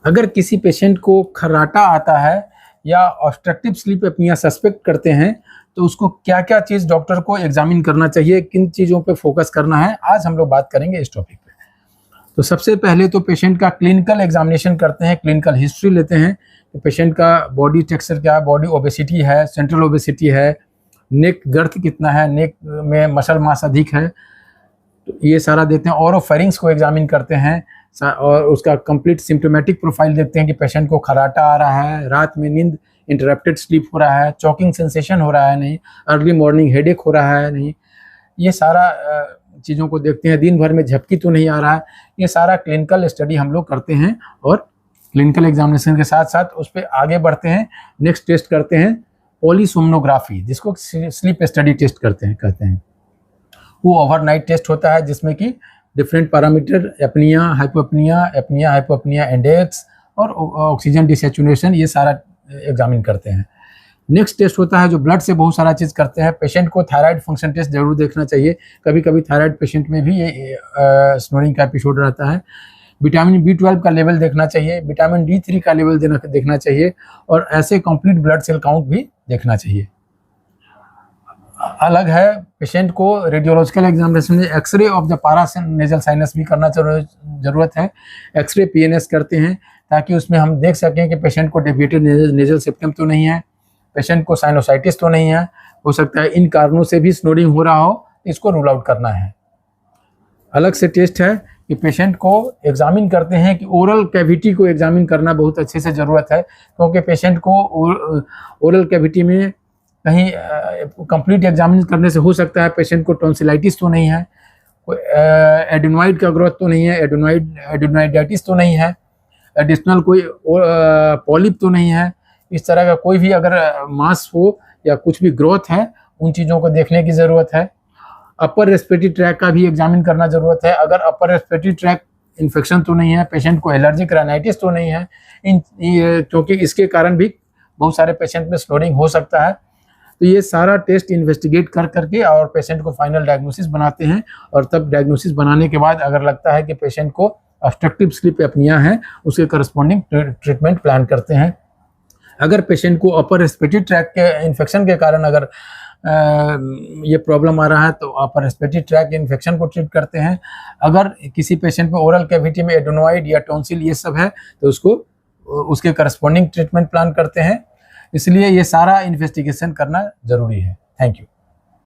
अगर किसी पेशेंट को खर्राटा आता है या ऑब्स्ट्रक्टिव स्लीप एपनिया सस्पेक्ट करते हैं तो उसको क्या क्या चीज़ डॉक्टर को एग्जामिन करना चाहिए, किन चीज़ों पे फोकस करना है, आज हम लोग बात करेंगे इस टॉपिक पे। तो सबसे पहले तो पेशेंट का क्लिनिकल एग्जामिनेशन करते हैं, क्लिनिकल हिस्ट्री लेते हैं कि पेशेंट का बॉडी टेक्सचर क्या है, बॉडी ओबेसिटी है, सेंट्रल ओबेसिटी है, नेक गर्थ कितना है, नेक में मसल मास अधिक है, तो ये सारा देते हैं। ऑरोफेरिंग्स को एग्जामिन करते हैं और उसका कंप्लीट सिम्टोमेटिक प्रोफाइल देखते हैं कि पेशेंट को खर्राटा आ रहा है, रात में नींद इंटरप्टेड स्लीप हो रहा है, चॉकिंग सेंसेशन हो रहा है नहीं, अर्ली मॉर्निंग हेडेक हो रहा है नहीं, ये सारा चीज़ों को देखते हैं। दिन भर में झपकी तो नहीं आ रहा है, ये सारा क्लिनिकल स्टडी हम लोग करते हैं और क्लिनिकल एग्जामिनेशन के साथ साथ उस पर आगे बढ़ते हैं। नेक्स्ट टेस्ट करते हैं पॉलीसोमनोग्राफी, जिसको स्लीप स्टडी टेस्ट कहते हैं। वो ओवरनाइट टेस्ट होता है जिसमें कि different parameter apnoea, hypopnoea, apnoea, hypopnoea index और ऑक्सीजन डिसैचुरेशन, ये सारा एग्जामिन करते हैं। नेक्स्ट टेस्ट होता है जो ब्लड से बहुत सारा चीज़ करते हैं। पेशेंट को थायराइड फंक्शन टेस्ट जरूर देखना चाहिए, कभी कभी थायराइड पेशेंट में भी ये स्नोरिंग का एपिसोड रहता है। विटामिन B12 का लेवल देखना चाहिए, विटामिन D3 का लेवल देखना चाहिए और ऐसे कंप्लीट ब्लड सेल काउंट भी देखना चाहिए। अलग है पेशेंट को रेडियोलॉजिकल एग्जामिनेशन में एक्सरे ऑफ द पारानेजल साइनस भी करना ज़रूरत है। एक्सरे PNS करते हैं ताकि उसमें हम देख सकें कि पेशेंट को डेविएटेड नेजल सेप्टम तो नहीं है, पेशेंट को साइनोसाइटिस तो नहीं है, हो सकता है इन कारणों से भी स्नोरिंग हो रहा हो, इसको रूल आउट करना है। अलग से टेस्ट है कि पेशेंट को एग्जामिन करते हैं कि ओरल कैविटी को एग्जामिन करना बहुत अच्छे से ज़रूरत है, क्योंकि पेशेंट को ओरल कैविटी में कहीं कंप्लीट एग्जामिन करने से हो सकता है पेशेंट को टॉन्सिलाइटिस तो नहीं है, कोई एडेनोइड का ग्रोथ तो नहीं है, एडेनोइडाइटिस तो नहीं है, एडिशनल कोई पॉलिप तो नहीं है, इस तरह का कोई भी अगर मास हो या कुछ भी ग्रोथ है, उन चीज़ों को देखने की ज़रूरत है। अपर रेस्पिरेटरी ट्रैक का भी एग्जामिन करना ज़रूरत है। अगर अपर रेस्पिरेटरी ट्रैक इन्फेक्शन तो नहीं है, पेशेंट को एलर्जिक राइनाइटिस तो नहीं है, क्योंकि इसके कारण भी बहुत सारे पेशेंट में स्नोरिंग हो सकता है। तो ये सारा टेस्ट इन्वेस्टिगेट करके और पेशेंट को फाइनल डायग्नोसिस बनाते हैं और तब डायग्नोसिस बनाने के बाद अगर लगता है कि पेशेंट को ऑब्स्ट्रक्टिव स्लीप एपनिया है, उसके करस्पॉन्डिंग ट्रीटमेंट प्लान करते हैं। अगर पेशेंट को अपर रेस्पिरेटरी ट्रैक के इन्फेक्शन के कारण अगर ये प्रॉब्लम आ रहा है तो अपर रेस्पिरेटरी ट्रैक इन्फेक्शन को ट्रीट करते हैं। अगर किसी पेशेंट में ओरल कैविटी में एडेनोइड या टॉन्सिल ये सब है तो उसको उसके करस्पॉन्डिंग ट्रीटमेंट प्लान करते हैं। इसलिए ये सारा इन्वेस्टिगेशन करना ज़रूरी है। Thank you.